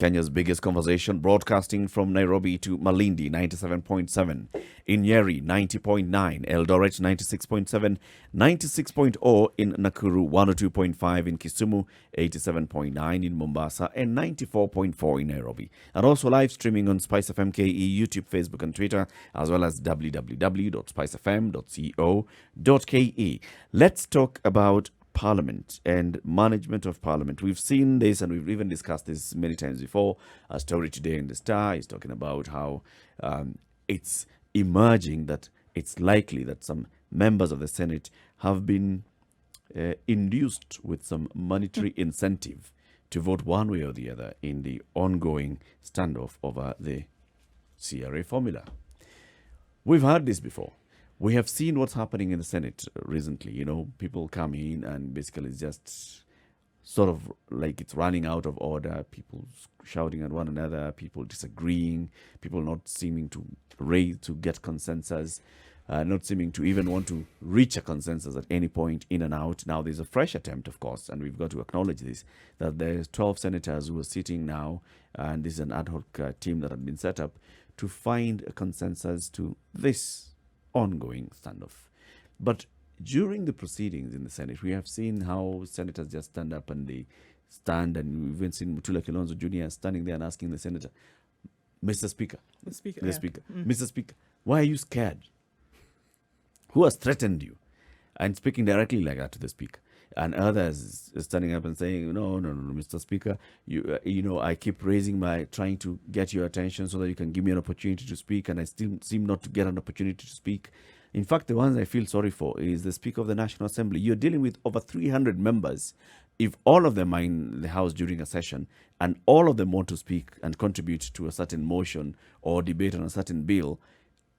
Kenya's biggest conversation, broadcasting from Nairobi to Malindi 97.7, in Nyeri 90.9, Eldoret 96.7, 96.0 in Nakuru, 102.5 in Kisumu, 87.9 in Mombasa, and 94.4 in Nairobi. And also live streaming on Spice FM KE, YouTube, Facebook, and Twitter, as well as www.spicefm.co.ke. Let's talk about Parliament and management of Parliament. We've seen this and we've even discussed this many times before. A story today in the Star is talking about how it's emerging that it's likely that some members of the Senate have been induced with some monetary incentive to vote one way or the other in the ongoing standoff over the CRA formula. We've heard this before. We have seen what's happening in the Senate recently. You know, people come in and basically it's just sort of like it's running out of order, people shouting at one another, people disagreeing, people not seeming to get consensus, not seeming to even want to reach a consensus at any point in and out. Now, there's a fresh attempt, of course, and we've got to acknowledge this, that there's 12 senators who are sitting now, and this is an ad hoc team that had been set up to find a consensus to this ongoing standoff. But during the proceedings in the Senate, we have seen how senators just stand up and they stand, and we've even seen Mutula Kilonzo Jr. standing there and asking the senator, Mr. Speaker, Mr. Speaker, why are you scared? Who has threatened you? And speaking directly like that to the Speaker. And others standing up and saying, no, Mr. Speaker, I keep trying to get your attention so that you can give me an opportunity to speak, and I still seem not to get an opportunity to speak. In fact, the ones I feel sorry for is the Speaker of the National Assembly. You're dealing with over 300 members. If all of them are in the House during a session and all of them want to speak and contribute to a certain motion or debate on a certain bill,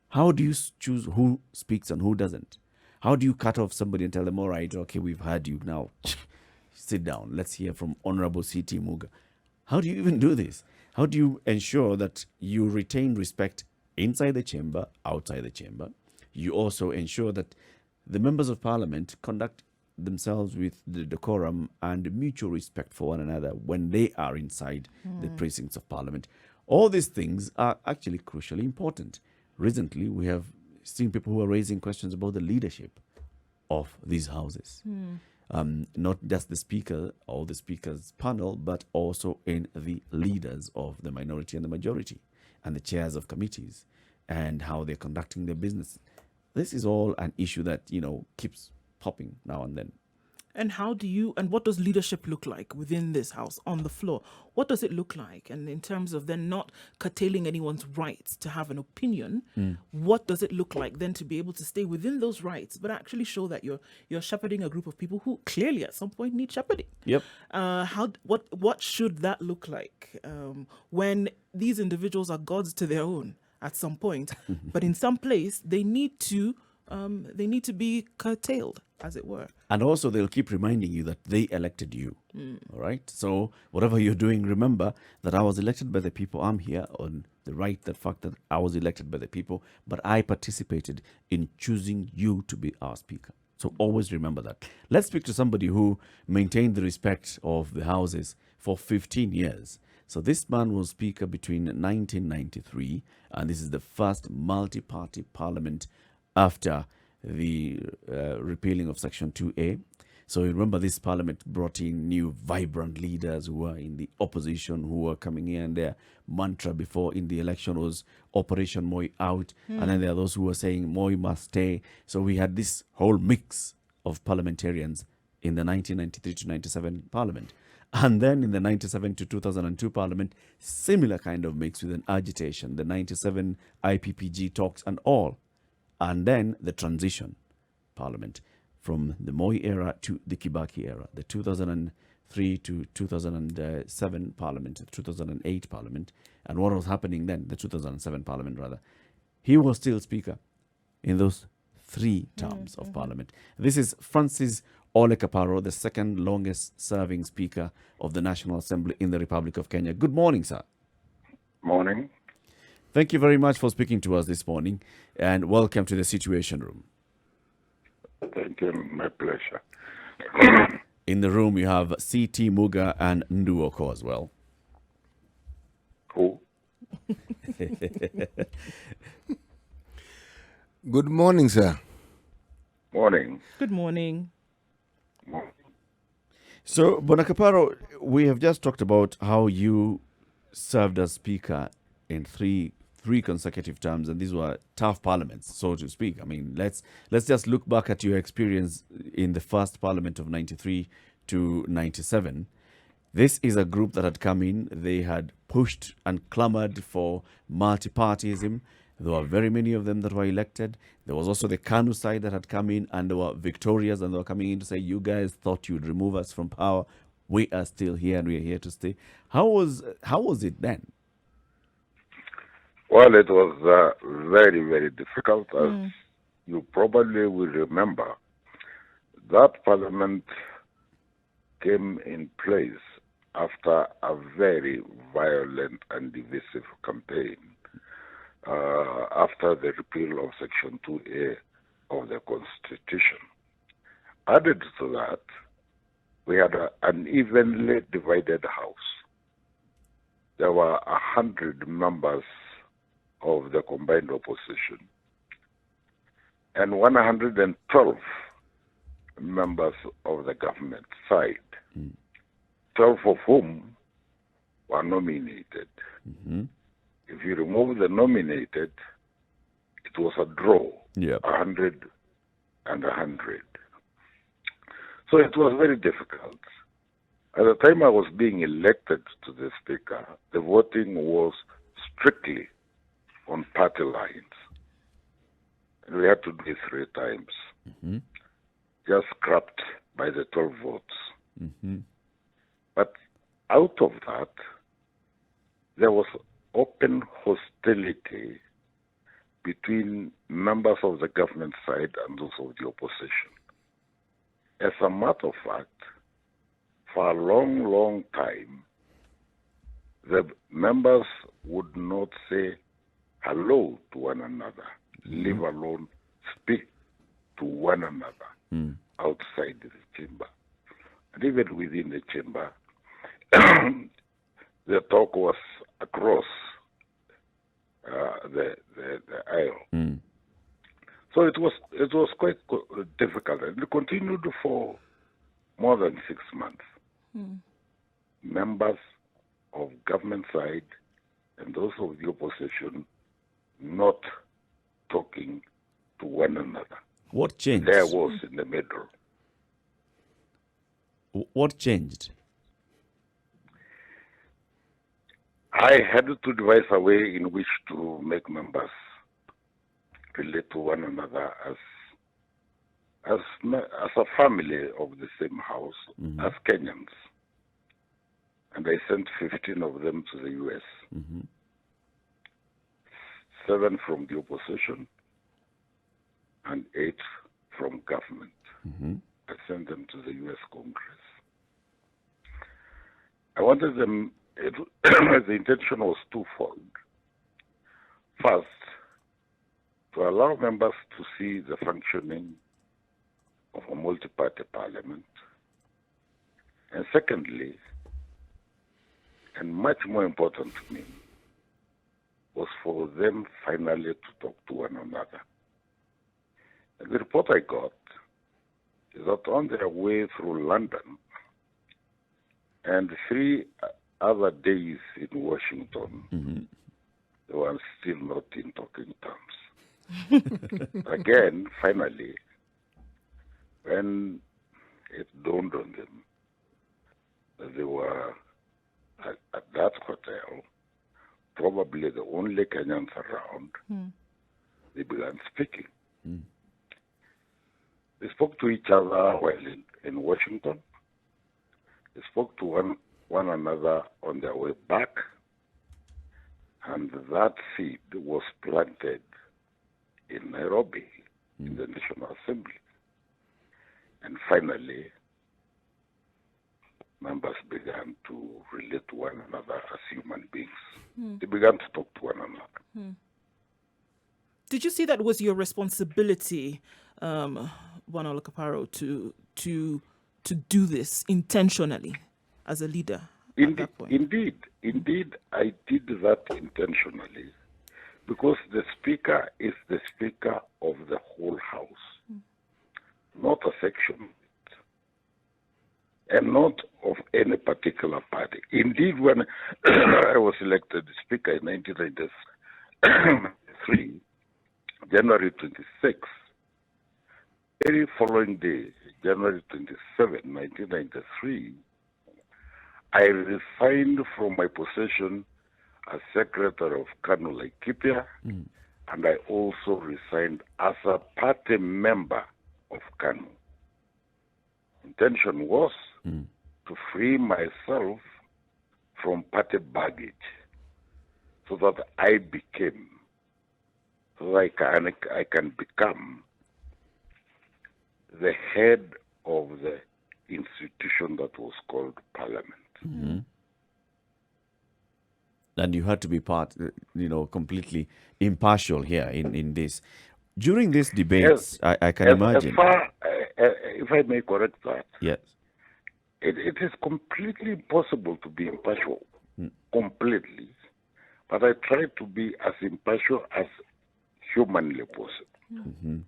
how do you choose who speaks and who doesn't? How do you cut off somebody and tell them, all right, okay, we've heard you now. Sit down. Let's hear from Honorable C.T. Muga. How do you even do this? How do you ensure that you retain respect inside the chamber, outside the chamber? You also ensure that the members of Parliament conduct themselves with the decorum and mutual respect for one another when they are inside the precincts of Parliament. All these things are actually crucially important. Recently, we have seen people who are raising questions about the leadership of these houses. Not just the Speaker or the Speaker's panel, but also in the leaders of the minority and the majority and the chairs of committees and how they're conducting their business. This is all an issue that, keeps popping now and then. And what does leadership look like within this house on the floor? What does it look like? And in terms of then not curtailing anyone's rights to have an opinion, what does it look like then to be able to stay within those rights, but actually show that you're shepherding a group of people who clearly at some point need shepherding? Yep. What should that look like when these individuals are gods to their own at some point, but in some place they need to be curtailed, as it were. And also they'll keep reminding you that they elected you. All right? So whatever you're doing, remember that I was elected by the people. I'm here on the fact that I was elected by the people, but I participated in choosing you to be our Speaker. So always remember that. Let's speak to somebody who maintained the respect of the houses for 15 years. So this man was Speaker between 1993, and this is the first multi-party parliament after the repealing of Section 2A. So remember, this parliament brought in new vibrant leaders who were in the opposition, who were coming in, and their mantra before in the election was Operation Moi out. And then there are those who were saying Moi must stay. So we had this whole mix of parliamentarians in the 1993 to 97 parliament. And then in the 97 to 2002 parliament, similar kind of mix with an agitation, the 97 IPPG talks and all. And then the transition parliament from the Moi era to the Kibaki era, the 2003 to 2007 parliament, the 2008 parliament, and what was happening then, the 2007 parliament rather. He was still Speaker in those 3 terms of parliament. This is Francis Ole Kaparo, the second longest serving Speaker of the National Assembly in the Republic of Kenya. Good morning, sir. Morning. Thank you very much for speaking to us this morning, and welcome to the Situation Room. Thank you. My pleasure. In the room, you have C.T. Muga and Nduoko as well. Good morning, sir. Morning. Good morning. So, Kaparo, we have just talked about how you served as speaker in three consecutive terms, and these were tough parliaments, so to speak. I mean, let's just look back at your experience in the first parliament of 93 to 97. This is a group that had come in, they had pushed and clamored for multi-partyism. There were very many of them that were elected. There was also the Kanu side that had come in, and there were victorious, and they were coming in to say, you guys thought you'd remove us from power. We are still here and we are here to stay. How was it then? Well, it was very, very difficult. As you probably will remember, that parliament came in place after a very violent and divisive campaign after the repeal of Section 2A of the Constitution. Added to that, we had an evenly divided House. There were 100 members of the combined opposition and 112 members of the government side, 12 of whom were nominated. If you remove the nominated, it was a draw, 100 and 100. So it was very difficult. At the time I was being elected to the speaker, the voting was strictly on party lines. And we had to do it 3 times, just scrapped by the 12 votes. But out of that, there was open hostility between members of the government side and those of the opposition. As a matter of fact, for a long, long time, the members would not say hello to one another, leave alone speak to one another outside the chamber. And even within the chamber, the talk was across the aisle. So it was quite difficult, and it continued for more than 6 months. Members of government side and those of the opposition not talking to one another. What changed? There was in the middle. What changed? I had to devise a way in which to make members relate to one another as a family of the same house, as Kenyans. And I sent 15 of them to the U.S., 7 from the opposition, and 8 from government. I sent them to the U.S. Congress. I wanted them, the intention was twofold. First, to allow members to see the functioning of a multi-party parliament. And secondly, and much more important to me, was for them finally to talk to one another. And the report I got is that on their way through London and 3 other days in Washington, they were still not in talking terms. Again, finally, when it dawned on them that they were at that hotel, probably the only Kenyans around, they began speaking. They spoke to each other while in Washington. They spoke to one another on their way back, and that seed was planted in Nairobi, in the National Assembly. And finally, members began to relate to one another as human beings. They began to talk to one another. Did you see that was your responsibility, Bwana Kaparo, to do this intentionally as a leader at that point? Indeed, I did that intentionally. I was elected Speaker in 1993, January 26. Very following day, January 27, 1993, I resigned from my position as Secretary of KANU Laikipia, and I also resigned as a party member of KANU. Intention was to free myself from party baggage so that I can become the head of the institution that was called Parliament. And you had to be completely impartial here in this. During these debates, I can imagine. As far, if I may correct that, yes, it is completely impossible to be impartial, completely. But I try to be as impartial as humanly possible.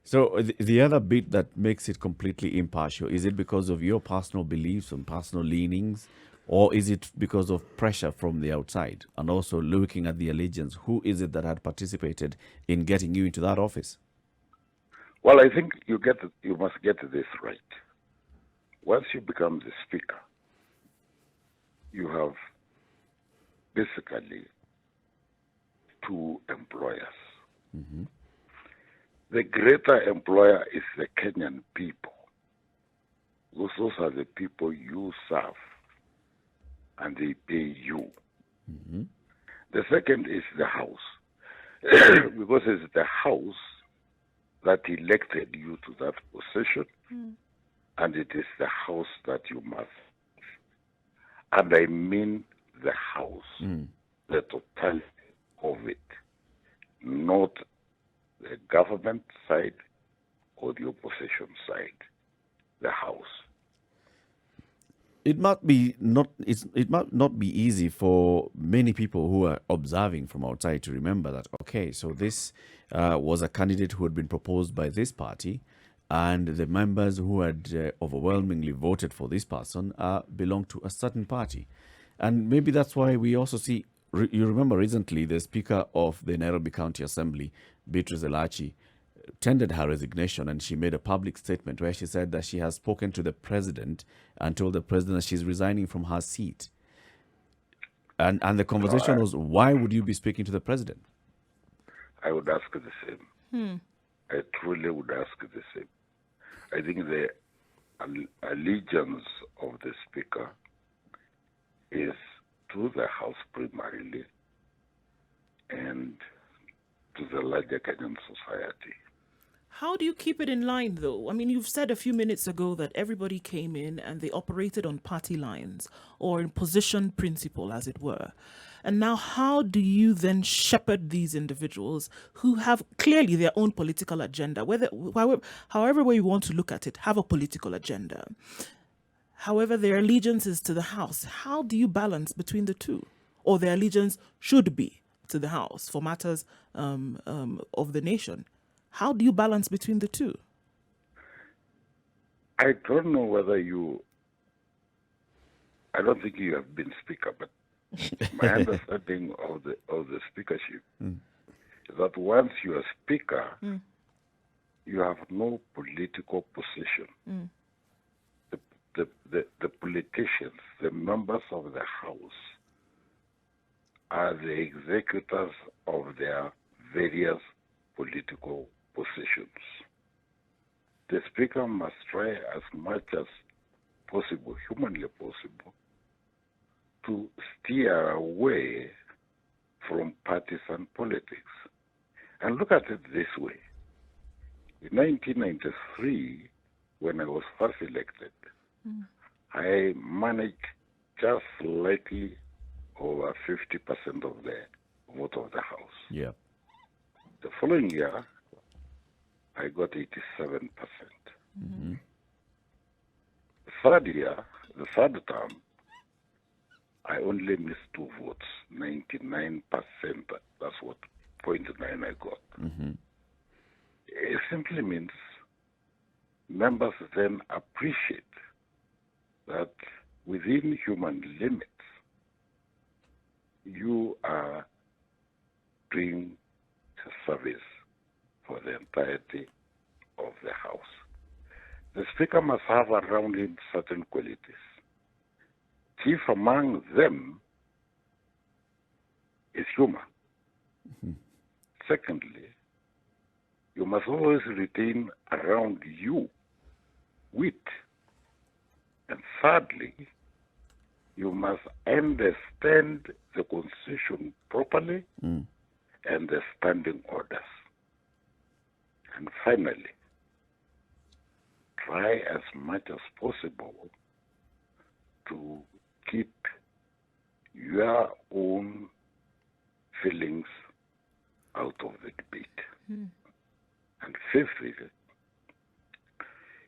So the other bit that makes it completely impartial, is it because of your personal beliefs and personal leanings, or is it because of pressure from the outside? And also looking at the allegiance, who is it that had participated in getting you into that office? Well, I think you must get this right. Once you become the Speaker, you have basically two employers. The greater employer is the Kenyan people. Those are the people you serve, and they pay you. The second is the House, because it's the House that elected you to that position, and it is the House that you must. And I mean the House, the totality of it, not the government side or the opposition side, the House. It might not be easy for many people who are observing from outside to remember that, okay, so this was a candidate who had been proposed by this party, and the members who had overwhelmingly voted for this person belonged to a certain party. And maybe that's why we also see, you remember recently, the Speaker of the Nairobi County Assembly, Beatrice Elachi, tendered her resignation, and she made a public statement where she said that she has spoken to the president and told the president that she's resigning from her seat. And the conversation was, why would you be speaking to the president? I would ask the same. I truly would ask the same. I think the allegiance of the Speaker is to the House primarily and to the larger Kenyan society. How do you keep it in line, though? I mean, you've said a few minutes ago that everybody came in and they operated on party lines or in position principle, as it were. And now how do you then shepherd these individuals who have clearly their own political agenda, however way you want to look at it, have a political agenda? However, their allegiance is to the House. How do you balance between the two? Or their allegiance should be to the House for matters of the nation. How do you balance between the two? I don't know whether I don't think you have been Speaker, but my understanding of the speakership is that once you are Speaker, you have no political position. The politicians, the members of the House, are the executors of their various political positions. The Speaker must try as much as possible, humanly possible, to steer away from partisan politics. And look at it this way. In 1993, when I was first elected, I managed just slightly over 50% of the vote of the House. Yeah. The following year, I got 87%. The third term, I only missed 2 votes, 99%. That's what 0.9 I got. It simply means members then appreciate that within human limits, you are doing a service for the entirety of the House. The Speaker must have around him certain qualities. Chief among them is humor. Secondly, you must always retain around you wit. And thirdly, you must understand the Constitution properly and the standing orders. And finally, try as much as possible to keep your own feelings out of the debate. And fifthly,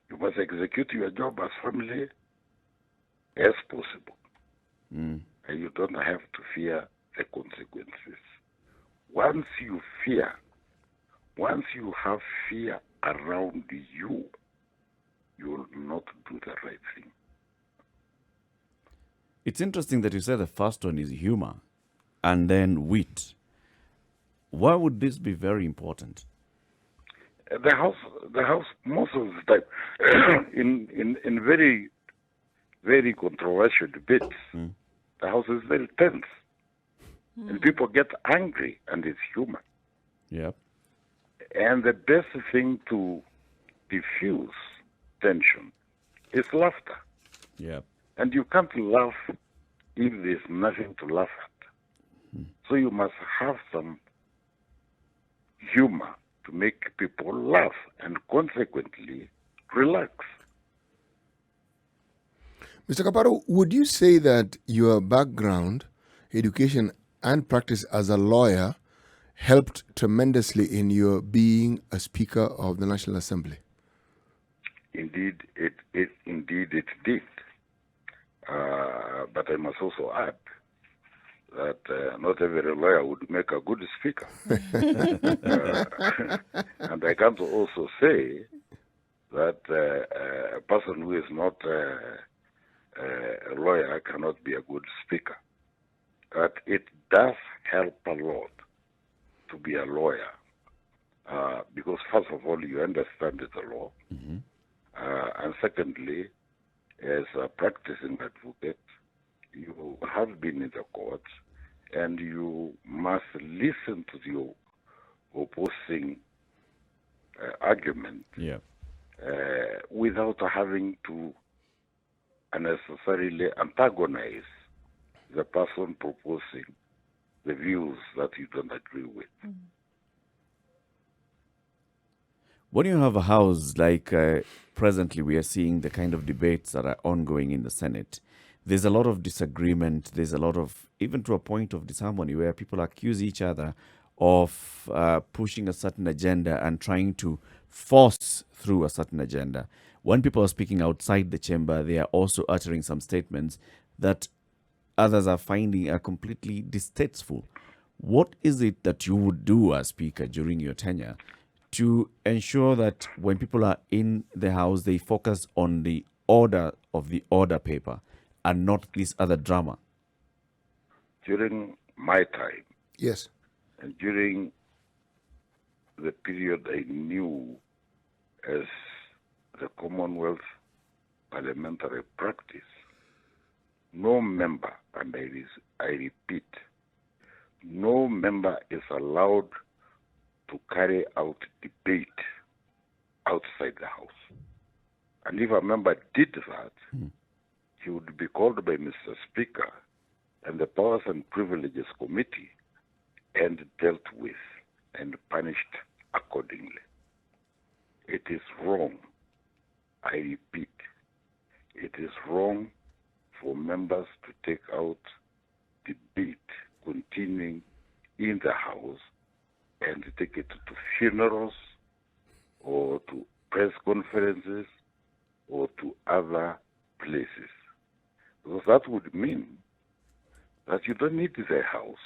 you must execute your job as firmly as possible. And you don't have to fear the consequences. Once you have fear around you, you will not do the right thing. It's interesting that you said the first one is humor and then wit. Why would this be very important? The house, most of the time, in very, very controversial debates, the House is very tense, and people get angry, and it's humor. Yep. And the best thing to diffuse tension is laughter. Yep. And you can't laugh if there's nothing to laugh at. So you must have some humor to make people laugh and consequently relax. Mr. Kaparo, would you say that your background, education, and practice as a lawyer helped tremendously in your being a Speaker of the National Assembly? Indeed, it did. But I must also add that not every lawyer would make a good speaker. And I can also say that a person who is not a lawyer cannot be a good speaker. But it does help a lot to be a lawyer because, first of all, you understand the law. And secondly, as a practicing advocate, you have been in the courts and you must listen to the opposing argument without having to unnecessarily antagonize the person proposing the views that you don't agree with. When you have a house like presently we are seeing the kind of debates that are ongoing in the Senate, there's a lot of disagreement, there's a lot of, even to a point of disharmony where people accuse each other of pushing a certain agenda and trying to force through a certain agenda. When people are speaking outside the chamber, they are also uttering some statements that others are finding are completely distasteful. What is it that you would do as Speaker during your tenure to ensure that when people are in the House, they focus on the order of the order paper and not this other drama? During my time, Yes. and during the period I knew as the Commonwealth parliamentary practice, no member, and I repeat, no member is allowed to carry out debate outside the House. And if a member did that, he would be called by Mr. Speaker and the Powers and Privileges Committee and dealt with and punished accordingly. It is wrong, I repeat, it is wrong for members to take out debate continuing in the House and take it to funerals or to press conferences or to other places. Because that would mean that you don't need the House.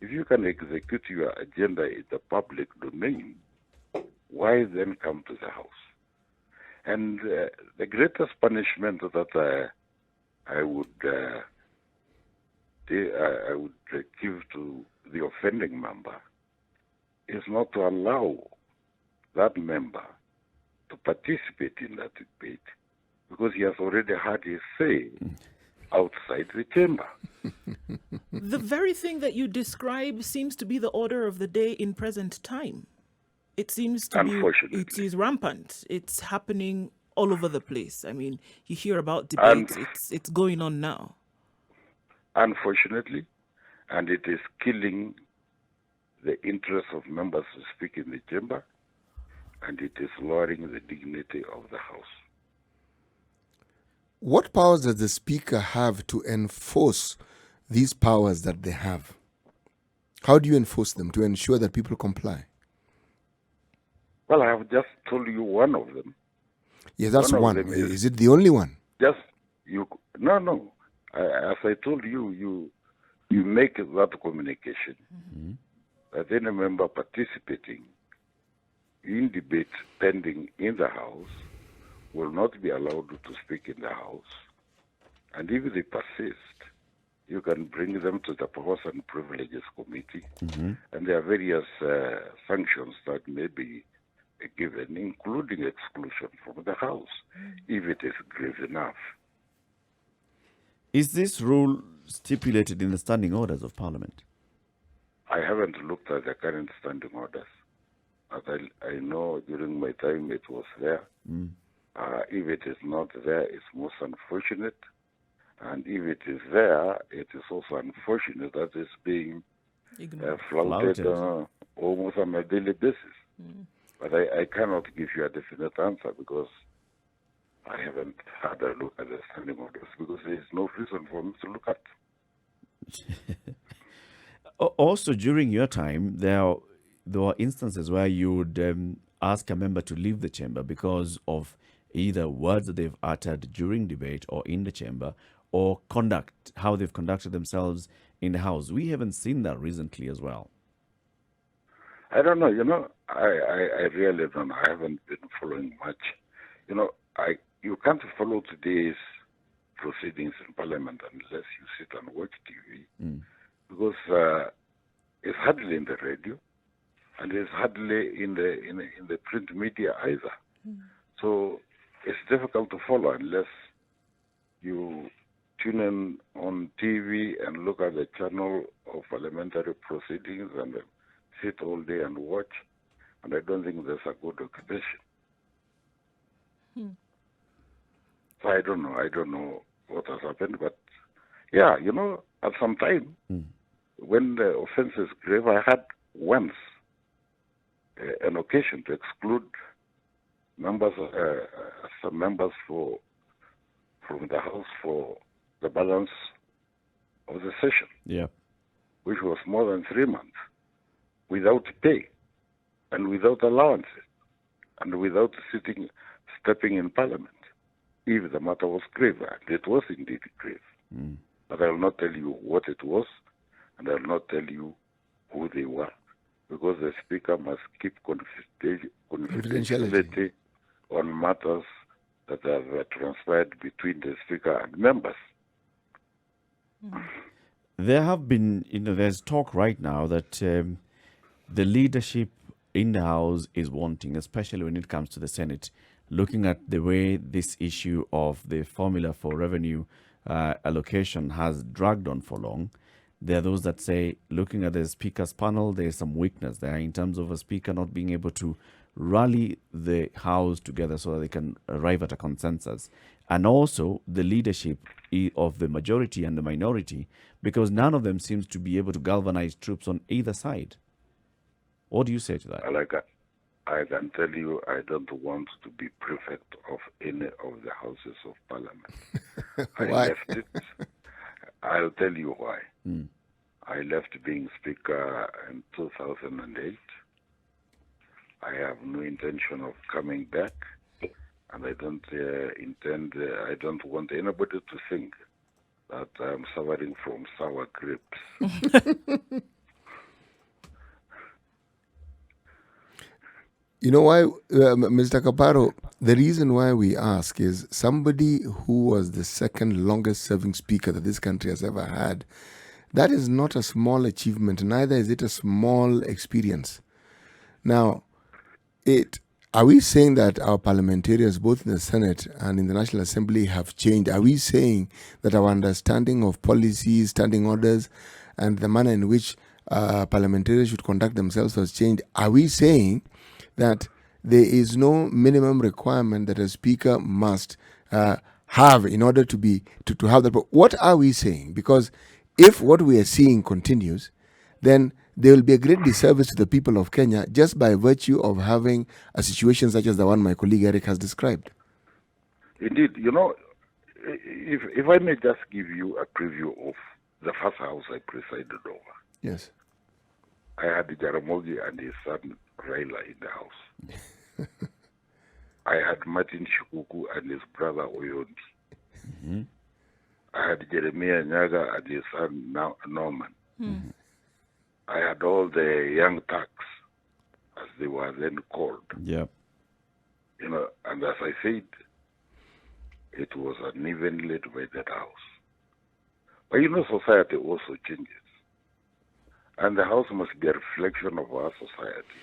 If you can execute your agenda in the public domain, why then come to the House? And the greatest punishment that I would give to the offending member is not to allow that member to participate in that debate because he has already had his say outside the chamber. The very thing that you describe seems to be the order of the day in present time. It seems to be, Unfortunately. it is rampant. It's happening all over the place. I mean, you hear about debates. It's going on now. Unfortunately, and it is killing the interests of members who speak in the chamber, and it is lowering the dignity of the House. What powers does the Speaker have to enforce these powers that they have? How do you enforce them to ensure that people comply? Well, I have just told you one of them. Yes, that's One one. of them Is it the only one? Just you. No. As I told you, you make that communication that any member participating in debate pending in the House will not be allowed to speak in the House. And if they persist, you can bring them to the Powers and Privileges Committee. And there are various sanctions that may be given, including exclusion from the House, if it is grave enough. Is this rule stipulated in the standing orders of Parliament? I haven't looked at the current standing orders. As I know during my time it was there. If it is not there, it's most unfortunate. And if it is there, it is also unfortunate that it's being flouted almost on a daily basis. But I cannot give you a definite answer because I haven't had a look at the standing orders because there is no reason for me to look at. Also, during your time, there were instances where you would ask a member to leave the chamber because of either words that they've uttered during debate or in the chamber, or how they've conducted themselves in the House. We haven't seen that recently as well. I don't know. I really don't know. I haven't been following much. You can't follow today's proceedings in Parliament unless you sit and watch TV, because it's hardly in the radio, and it's hardly in the print media either. So it's difficult to follow unless you tune in on TV and look at the channel of parliamentary proceedings and sit all day and watch. And I don't think that's a good occupation. So I don't know what has happened, but yeah, at some time when the offense is grave, I had once an occasion to exclude some members from the House for the balance of the session, which was more than 3 months, without pay and without allowances and without stepping in Parliament, if the matter was grave. And it was indeed grave. But I will not tell you what it was, and I will not tell you who they were, because the Speaker must keep confidentiality on matters that have transpired between the Speaker and members. There have been, there's talk right now that the leadership in the House is wanting, especially when it comes to the Senate, looking at the way this issue of the formula for revenue allocation has dragged on for long. There are those that say, looking at the Speaker's panel, there's some weakness there in terms of a Speaker not being able to rally the House together so that they can arrive at a consensus. And also the leadership of the majority and the minority, because none of them seems to be able to galvanize troops on either side. What do you say to that? I can tell you I don't want to be prefect of any of the Houses of Parliament. I left it. I'll tell you why. I left being Speaker in 2008. I have no intention of coming back, and I don't I don't want anybody to think that I'm suffering from sour grapes. You know why, Mr. Kaparo? The reason why we ask is somebody who was the second longest serving speaker that this country has ever had. That is not a small achievement, neither is it a small experience. Now, are we saying that our parliamentarians, both in the Senate and in the National Assembly, have changed? Are we saying that our understanding of policies, standing orders, and the manner in which parliamentarians should conduct themselves has changed? Are we saying that there is no minimum requirement that a speaker must have in order to have that? But what are we saying? Because if what we are seeing continues, then there will be a great disservice to the people of Kenya just by virtue of having a situation such as the one my colleague Eric has described. Indeed, if I may just give you a preview of the first house I presided over. Yes. I had Jaramogi and his son Raila in the house. I had Martin Shikuku and his brother Oyondi. Mm-hmm. I had Jeremiah Nyaga and his son Norman. Mm-hmm. I had all the young Turks, as they were then called. Yep. And as I said, it was an evenly divided house. But society also changes. And the house must be a reflection of our society.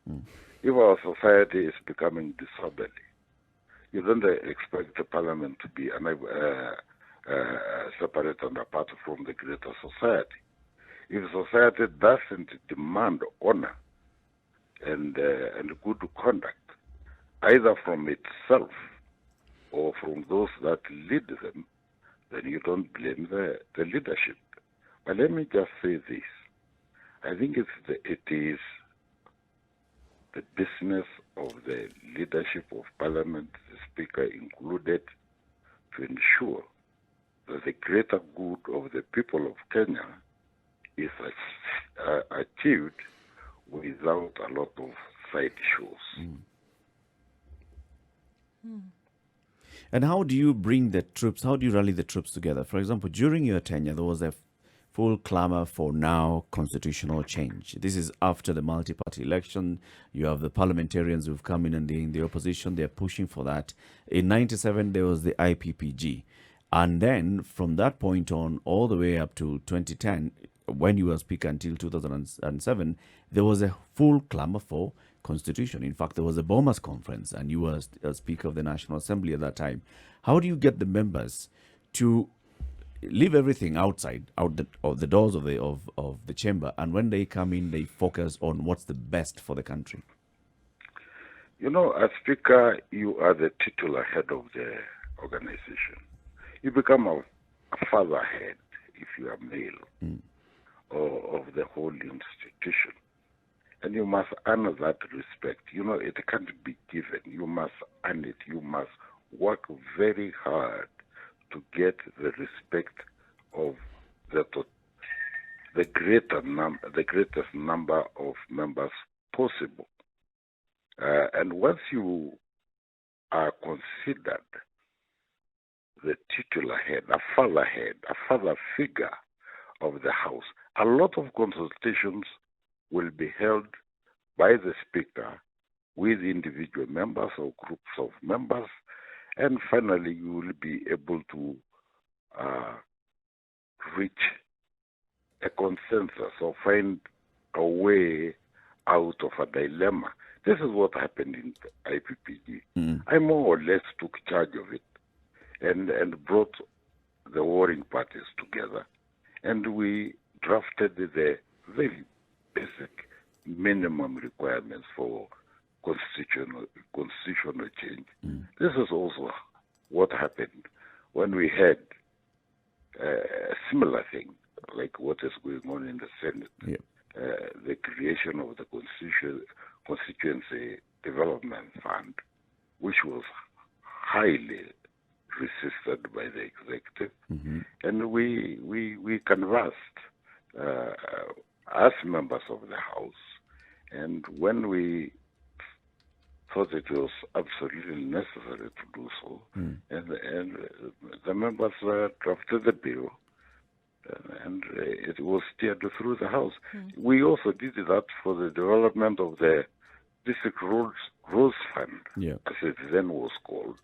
Mm. If our society is becoming disorderly, you don't expect the parliament to be separate and apart from the greater society. If society doesn't demand honor and good conduct, either from itself or from those that lead them, then you don't blame the leadership. But let me just say this. I think it is the business of the leadership of Parliament, the Speaker included, to ensure that the greater good of the people of Kenya is achieved without a lot of side shows. Mm. Mm. And how do you bring the troops, how do you rally the troops together? For example, during your tenure, there was a full clamor for now constitutional change. This is after the multi-party election. You have the parliamentarians who've come in and they're in the opposition. They're pushing for that. In 97, there was the IPPG. And then from that point on, all the way up to 2010, when you were speaker until 2007, there was a full clamor for constitution. In fact, there was a Bomas conference and you were a speaker of the National Assembly at that time. How do you get the members to leave everything outside, out the doors of the chamber, and when they come in, they focus on what's the best for the country? As speaker, you are the titular head of the organization. You become a father head, if you are male, of the whole institution. And you must honor that respect. It can't be given. You must earn it. You must work very hard to get the respect of the greatest number of members possible. And once you are considered the titular head, a father figure of the house, a lot of consultations will be held by the speaker with individual members or groups of members. And finally, you will be able to reach a consensus or find a way out of a dilemma. This is what happened in IPPG. Mm. I more or less took charge of it and brought the warring parties together. And we drafted the very basic minimum requirements for constitutional change. Mm. This is also what happened when we had a similar thing, like what is going on in the Senate. Yep. The creation of the Constituency Development Fund, which was highly resisted by the executive. Mm-hmm. And we conversed as members of the House. And when we thought it was absolutely necessary to do so, and the members drafted the bill, and it was steered through the House. We also did that for the development of the District Rose Fund, Yeah. as it then was called,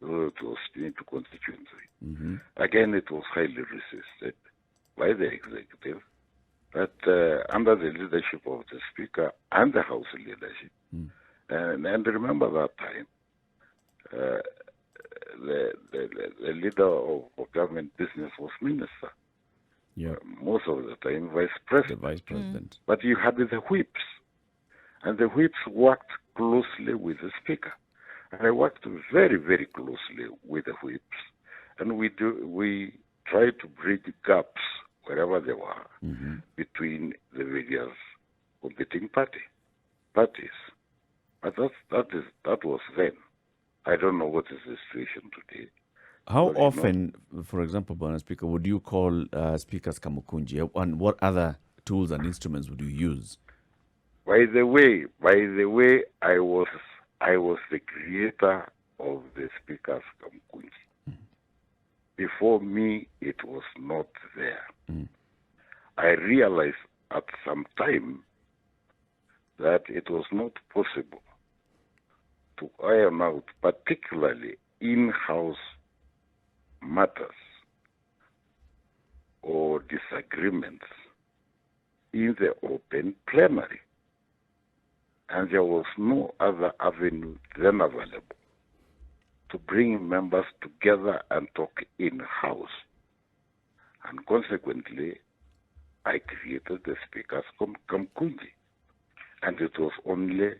though it was into constituency. Mm-hmm. Again, it was highly resisted by the executive, but under the leadership of the Speaker and the House leadership. And remember that time, the leader of government business was minister. Yeah. Most of the time, vice The president. vice president. But you had the whips, and the whips worked closely with the Speaker. And I worked very, very closely with the whips, and we tried to bridge gaps wherever there were between the various competing parties. But that was then. I don't know what is the situation today. How Well, often, for example, Bwana Speaker, would you call speakers Kamukunji, and what other tools and instruments would you use? By the way, I was the creator of the Speaker's Kamkunji. Before me, it was not there. I realized at some time that it was not possible to iron out, particularly in-house matters or disagreements in the open plenary. And there was no other avenue then available to bring members together and talk in-house. And consequently, I created the Speaker's Kamkunji. And it was only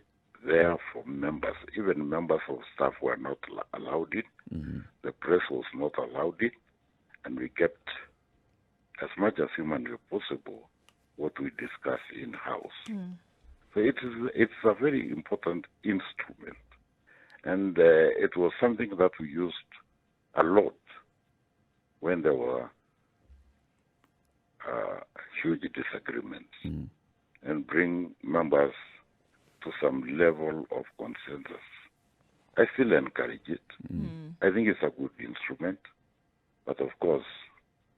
there for members. Even members of staff were not allowed it. The press was not allowed it. And we kept, as much as humanly possible, what we discuss in-house. So it's a very important instrument. And it was something that we used a lot when there were huge disagreements and bring members to some level of consensus. I still encourage it. I think it's a good instrument, but of course,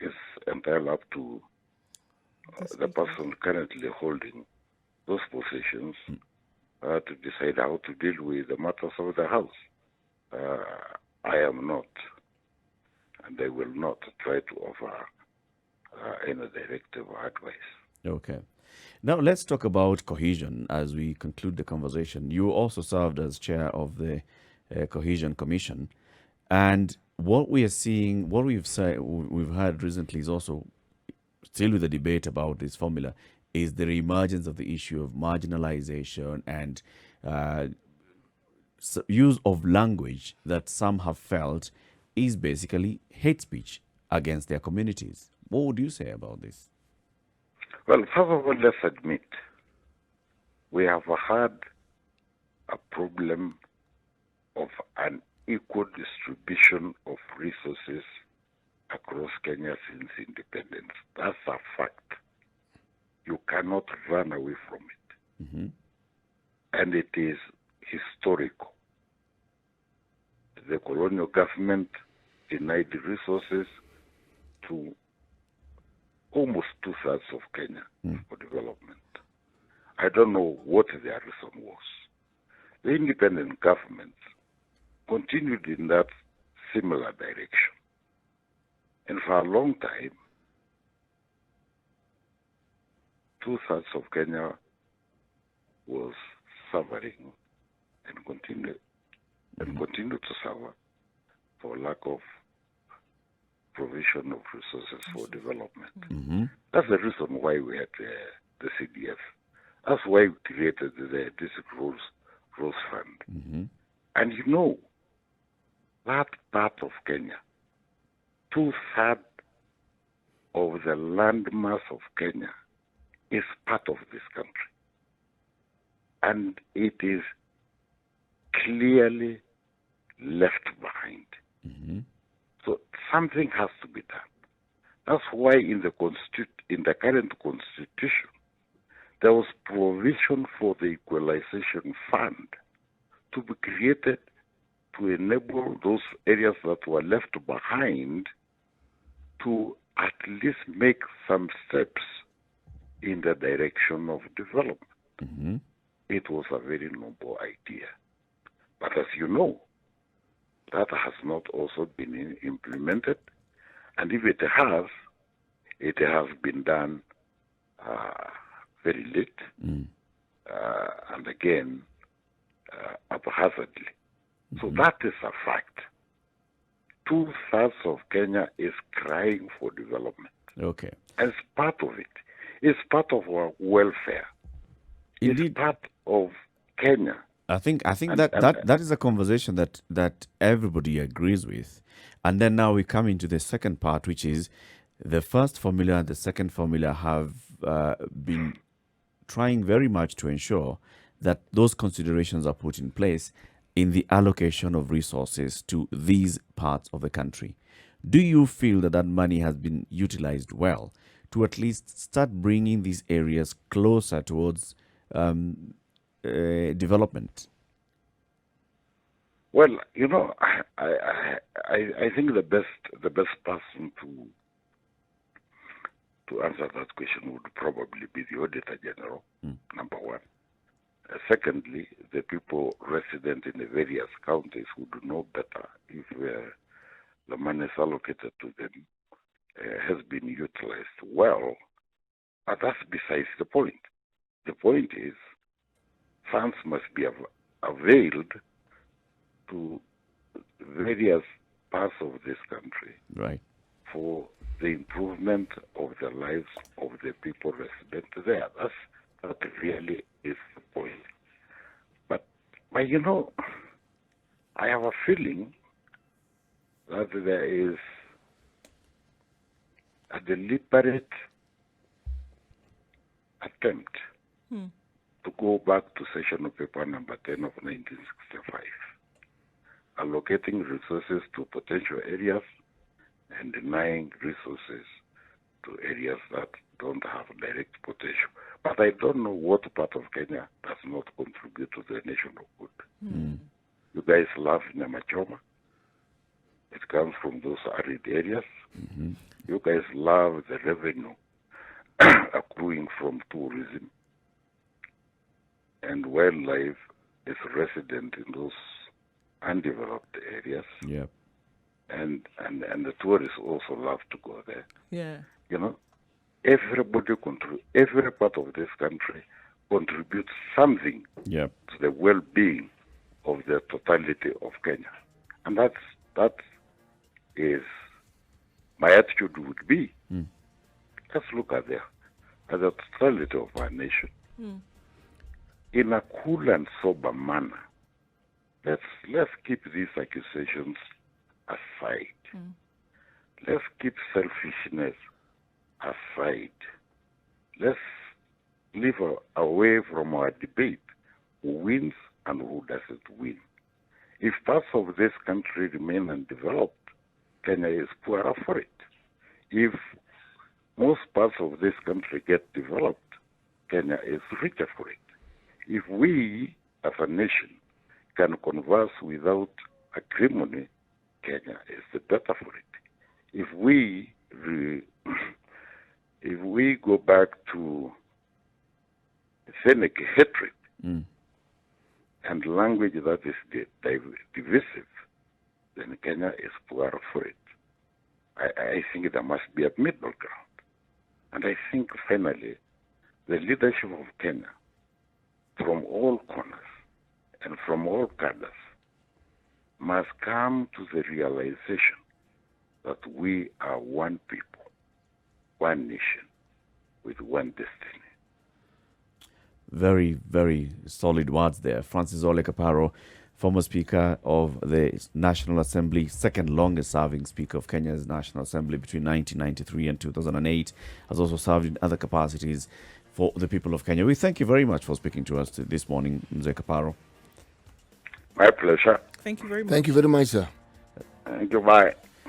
it's entirely up to the person currently holding those positions to decide how to deal with the matters of the House. I am not, and I will not try to offer any directive or advice. Okay. Now let's talk about cohesion as we conclude the conversation. You also served as chair of the Cohesion Commission, and what we are seeing, what we've heard recently is also still with the debate about this formula is the reemergence of the issue of marginalization and use of language that some have felt is basically hate speech against their communities. What would you say about this? Well, first of all, let's admit we have had a problem of an equal distribution of resources across Kenya since independence. That's a fact. You cannot run away from it. And it is historical. The colonial government denied the resources to almost 2/3 of Kenya for development. I don't know what their reason was. The independent government continued in that similar direction. And for a long time, 2/3 of Kenya was suffering and continued to suffer for lack of provision of resources for development. That's the reason why we had the CDF. That's why we created the District Rose Fund. And you know, that part of Kenya, 2/3 of the landmass of Kenya is part of this country. And it is clearly left behind. So something has to be done. That's why in the current constitution, there was provision for the Equalization Fund to be created to enable those areas that were left behind to at least make some steps in the direction of development. it was a very noble idea. But as you know, that has not also been implemented. And if it has been done very late, and again, haphazardly. So that is a fact. 2/3 of Kenya is crying for development. Okay. As part of it. It's part of our welfare. Indeed. It's part of Kenya. I think that is a conversation that everybody agrees with. And then now we come into the second part, which is the first formula and the second formula have been trying very much to ensure that those considerations are put in place in the allocation of resources to these parts of the country. Do you feel that money has been utilized well to at least start bringing these areas closer towards development? Well, I think the best person to answer that question would probably be the Auditor General, number one. Secondly, the people resident in the various counties would know better if the money allocated to them has been utilized well. But that's besides the point. The point is funds must be availed to various parts of this country, right, for the improvement of the lives of the people resident there. That really is the point. But I have a feeling that there is a deliberate attempt to go back to session paper number 10 of 1965, allocating resources to potential areas and denying resources to areas that don't have direct potential. But I don't know what part of Kenya does not contribute to the national good. You guys love Nyamachoma. It comes from those arid areas. You guys love the revenue accruing from tourism. And wildlife is resident in those undeveloped areas. Yeah. And the tourists also love to go there. Yeah. Everybody every part of this country contributes something to the well-being of the totality of Kenya. And that is my attitude would be. Let's look at the totality of our nation. In a cool and sober manner, let's keep these accusations aside. Let's keep selfishness aside. Let's live away from our debate who wins and who doesn't win. If parts of this country remain undeveloped, Kenya is poorer for it. If most parts of this country get developed, Kenya is richer for it. If we, as a nation, can converse without acrimony, Kenya is the better for it. If we go back to ethnic hatred and language that is divisive, then Kenya is poorer for it. I think there must be a middle ground. And I think finally, the leadership of Kenya, from all corners and from all cadres, must come to the realization that we are one people, one nation, with one destiny. Very, very solid words there. Francis Ole Kaparo, former Speaker of the National Assembly, second longest serving Speaker of Kenya's National Assembly between 1993 and 2008, has also served in other capacities for the people of Kenya. We thank you very much for speaking to us this morning, Mzee Kaparo. My pleasure. Thank you very much. Thank you very much, sir. Thank you. Bye.